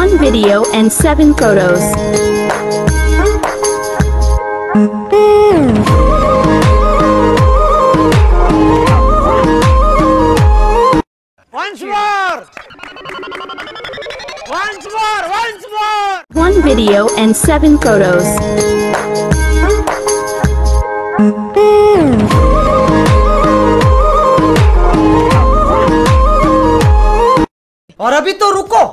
1 video and 7 photos. Once more! Once more! Once more! 1 video and 7 photos. और अभी तो रुको,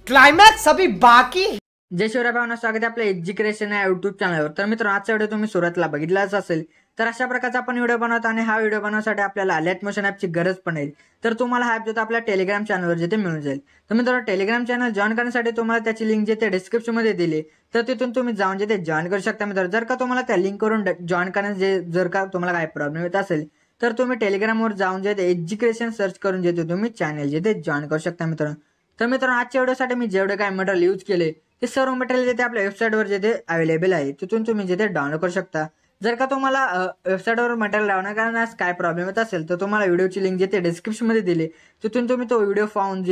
क्लाइमॅक्स अभी बाकी. जय शिवराय भावना, स्वागत आहे आपल्या एज्युकेशन या युट्यूब चॅनलवर. तर मित्रांनो, आजचा व्हिडिओ तुम्ही सुरुवातीला बघितलाच असेल. तर अशा प्रकारचा आपण व्हिडिओ बनवतो आणि हा व्हिडिओ बनवण्यासाठी आपल्याला अलाइट मोशन ॲपची गरज पण आहे. तर तुम्हाला हा ॲप जो आपल्या टेलिग्राम चॅनलवर जिथे मिळून जाईल. तर मित्रांनो, टेलिग्राम चॅनल जॉईन करण्यासाठी तुम्हाला त्याची लिंक जिथे डिस्क्रिप्शन मध्ये दिली, तर तिथून तुम्ही जाऊन जिथे जॉईन करू शकता. मित्रांनो, जर का तुम्हाला त्या लिंक करून जॉईन करण्याचे जर का तुम्हाला काही प्रॉब्लेम येत असेल, तर तुम्ही टेलिग्रामवर जाऊन जे एज्युकेशन सर्च करून जिथे तुम्ही चॅनल जिथे जॉईन करू शकता. मित्रांनो, तर मित्रांनो, आजच्या व्हिडिओसाठी मी जेवढे काय मटेरियल यूज केले ते सर्व मटेरियल जिथे आपल्या वेबसाईटवर जिथे अवेलेबल आहे तिथून तुम्ही जिथे डाउनलोड करू शकता. जर का तुम्हाला वेबसाईटवर मटेरियल डाउनलोड करण्यास काय प्रॉब्लेम येत असेल, तर तुम्हाला व्हिडिओची लिंक जिथे डिस्क्रिप्शनमध्ये दिली तिथून तुम्ही तो व्हिडिओ पाहून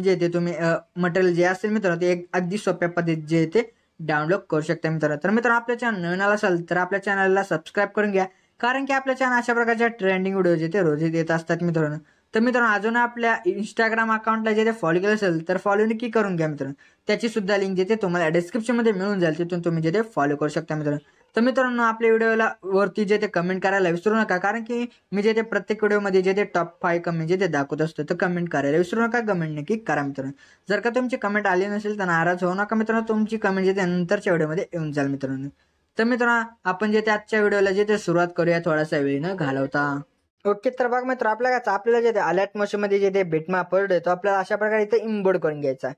जे ते तुम्ही मटेरियल जे असेल मित्रांनो ते अगदी सोप्या पद्धतीत जे ते डाउनलोड करू शकता. मित्रांनो, तर मित्रांनो, आपल्या चॅनल नवीन आला असेल तर आपल्या चॅनलला सबस्क्राईब करून घ्या, कारण की आपल्या चॅनल अशा प्रकारच्या ट्रेंडिंग व्हिडिओ जे ते रोज येत असतात. मित्रांनो, तर मित्रांनो, अजून आपल्या इंस्टाग्राम अकाउंटला जे फॉलो केलं असेल तर फॉलो नक्की करून घ्या. मित्रांनो, त्याची सुद्धा लिंक जिथे तुम्हाला डिस्क्रिप्शनमध्ये मिळून जाईल तिथून तुम्ही जिथे फॉलो करू शकता. मित्रांनो, तर मित्रांनो, आपल्या व्हिडिओला वरती जे ते कमेंट करायला विसरू नका, कारण की मी जे ते प्रत्येक व्हिडिओमध्ये जे ते टॉप 5 कमेंट जे ते दाखवत असतो, तर कमेंट करायला विसरू नका. कमेंट नक्की करा. मित्रांनो, जर का तुमची कमेंट आली नसेल तर नाराज होऊ नका. मित्रांनो, तुमची कमेंट जे ते नंतरच्या व्हिडिओमध्ये येऊन जाईल. मित्रांनो, तर मित्रांनो, आपण जे ते आजच्या व्हिडिओला जे ते सुरुवात करूया थोडासा वेळ न घालवता. ओके, तर बघ मित्र, आपल्याला जे अलाइट मोशन मध्ये जे ते बिटमॅप येतो आपल्याला अशा प्रकारे इथे इम्पोर्ट करून घ्यायचा.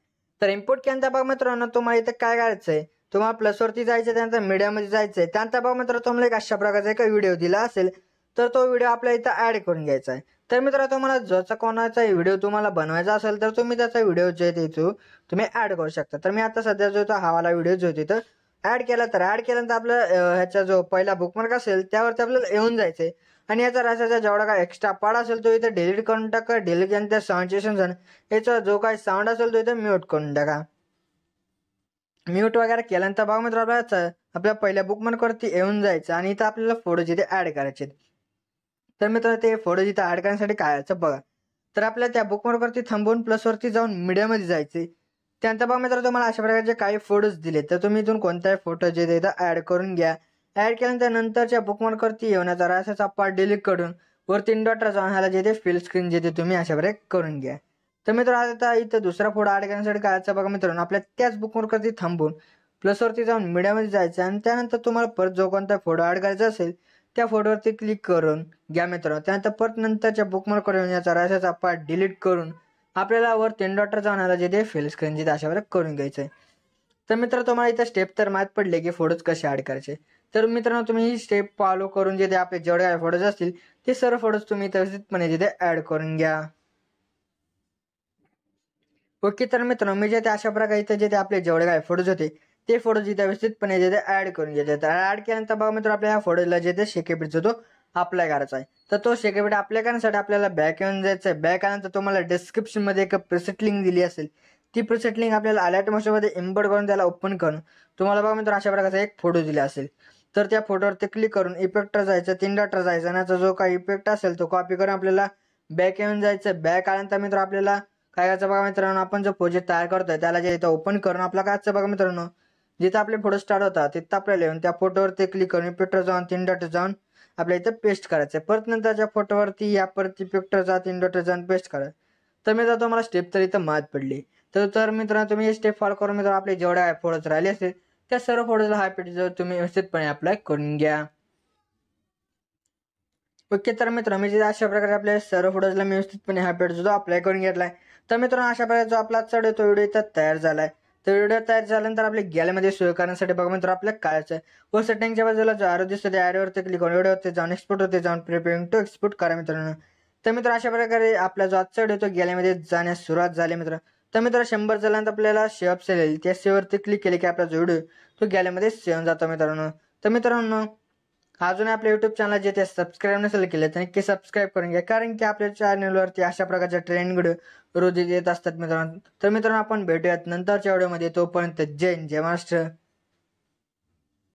तर इम्पोर्ट केल्यानंतर बघ मित्रांनो, तुम्हाला इथे काय करायचंय, तुम्हाला प्लस वरती जायचं, त्यानंतर मीडिया मध्ये जायचंय. त्यानंतर बघ मित्र, तुम्हाला एक अशा प्रकारचा एक व्हिडिओ दिला असेल तर तो व्हिडिओ आपल्याला इथं ऍड करून घ्यायचा आहे. तर मित्रांनो, तुम्हाला ज्याचा कोणाचा व्हिडिओ तुम्हाला बनवायचा असेल तर तुम्ही त्याचा व्हिडिओ जे ते तुम्ही ऍड करू शकता. तर मी आता सध्या जो हा वाला व्हिडिओ जो तिथं ऍड केला, तर ऍड केल्यानंतर आपलं ह्याचा जो पहिला बुकमार्क असेल त्यावरती आपल्याला येऊन जायचंय आणि याचा रसाचा जेवढा काय एक्स्ट्रा पार्ट असेल तो इथे डिलीट करून टाका. डिलीट केल्यानंतर साऊंड सेशन याचा जो काही साऊंड असेल तो इथे म्यूट करून टाका. म्यूट वगैरे केल्यानंतर बघा मित्र, आपल्या पहिल्या बुकमार्कवरती येऊन जायचं आणि इथं आपल्याला फोटो जिथे ऍड करायचे. तर मित्र, ते फोटो जिथे ऍड करण्यासाठी काय करायचं बघा. तर आपल्याला त्या बुकमार्कवरती थांबवून प्लस वरती जाऊन मीडियामध्ये जायचे. त्यानंतर बघा मित्र, तुम्हाला अशा प्रकारचे काही फोटोज दिले तर तुम्ही इथून कोणताही फोटो जे इथं ऍड करून घ्या. ऍड केल्यानंतर नंतरच्या बुकमार्कवरती येऊन असाचा पार्ट डिलीट करून वर 3 डॉटला जाऊन ह्याला जे ते फिल स्क्रीन जे ते तुम्ही अशा प्रकारे करून घ्या. तर मित्र, आता इथं दुसरा फोटो ऍड करण्यासाठी काय बघा मित्रांनो, आपल्या त्याच बुकमार्कवरती थांबून प्लस वरती जाऊन मीडियामध्ये जायचं आणि त्यानंतर तुम्हाला परत जो कोणता फोटो ऍड करायचा असेल त्या फोटोवरती क्लिक करून घ्या. मित्रांनो, त्यानंतर परत नंतरच्या बुकमार्कवर येऊन याचा रसाचा पार्ट डिलीट करून आपल्याला वर 3 डॉटला जाऊन ह्याला जे ते फिल स्क्रीन जे अशा प्रकारे करून घ्यायचंय. तर मित्र, तुम्हाला इथं स्टेप तर माहीत पडले की फोटोज कसे ऍड करायचे. तर मित्रांनो, तुम्ही ही स्टेप फॉलो करून जे ते आपले जेवढे काही फोटोज असतील ते सर्व फोटोज तुम्ही व्यवस्थितपणे जिथे ऍड करून घ्या. ओके, तर मित्रांनो, मी जे ते अशा प्रकारे इथे जे ते आपले जेवढे काही फोटोज होते ते फोटोज इथे व्यवस्थितपणे जे ते ऍड करून घेते. तर ऍड केल्यानंतर बघा मित्र, आपल्या ह्या फोटोला जे ते शेकेपीटचा तो अप्लाय करायचा आहे. तर तो शेकेपीट अप्लाय करण्यासाठी आपल्याला बॅक येऊन जायचं आहे. बॅक आल्यानंतर तुम्हाला डिस्क्रिप्शन मध्ये एक प्रीसेट लिंक दिली असेल, ती प्रीसेट लिंक आपल्याला अलाइट मोशन मध्ये इम्पोर्ट करून त्याला ओपन करून तुम्हाला बघा मित्र अशा प्रकारचा एक फोटो दिला असेल. तर त्या फोटोवरती क्लिक करून इफेक्टवर जायचं, 3 डॉटवर जायचं आणि याचा जो काही इफेक्ट असेल तो कॉपी करून आपल्याला बॅक येऊन जायचं. बॅक आल्यानंतर मित्र आपल्याला काय करायचं बघा मित्रांनो, आपण जो प्रोजेक्ट तयार करतोय त्याला जे इथं ओपन करून आपला काय बघा मित्रांनो, जिथं आपले फोटो स्टार्ट होतात तिथं आपल्याला येऊन त्या फोटोवरती क्लिक करून इफेक्टवर जाऊन 3 डॉट जाऊन आपल्या इथं पेस्ट करायचं. परत नंतरच्या फोटोवरती या परत इफेक्टवर जा 3 डॉट जाऊन पेस्ट करा. तर मित्रांनो, तुम्हाला स्टेप तर इथं माहीत पडली. तर मित्रांनो, तुम्ही हे स्टेप फॉलो करून मित्र आपले जेवढ्या फोटोज राहिले असतील त्या सर्व फोटोजला हा पेज तुम्ही व्यवस्थितपणे अप्लाय करून घ्या. ओके, तर मित्र, मी जे अशा प्रकारे आपल्या सर्व फोटोजला मी व्यवस्थितपणे हा पेज जो अप्लाय करून घेतलाय. तर मित्रांनो, अशा प्रकारे जो आपला चढ तो व्हिडिओ इथं तयार झालाय. तर व्हिडिओ तयार झाल्यानंतर आपल्या गॅलरीमध्ये सेव्ह करण्यासाठी बघा मित्र आपल्याला काय आहे, व सेटिंगच्या बाजूला जो आरो दिसतो त्या ॲरोवरती क्लिक करून व्हिडिओवरती जाऊन एक्सपोर्ट होते जाऊन प्रिपेअरिंग टू एक्सपोर्ट करा. मित्रांनो, तर मित्र अशा प्रकारे आपला जो आजचा व्हिडिओ तो गॅलरीमध्ये जाण्यास सुरुवात झाली. मित्र, तर मित्र 100 झाल्यानंतर आपल्याला सेव्ह ऑप्शन येईल, त्या सेव्हवरती क्लिक केले की आपला जो व्हिडिओ तो गॅलरीमध्ये सेव्ह जातो. मित्रांनो, तर मित्रांनो, अजून आपल्या युट्यूब चॅनल जे ते सबस्क्राईब नसेल केलं तर नक्की सबस्क्राईब करून घ्या, कारण की आपल्या चॅनलवरती अशा प्रकारच्या ट्रेंड व्हिडिओ रोज येत असतात मित्रांनो. तर मित्रांनो आपण भेटूयात नंतरच्या व्हिडिओमध्ये. तोपर्यंत जय हिंद, जय महाराष्ट्र.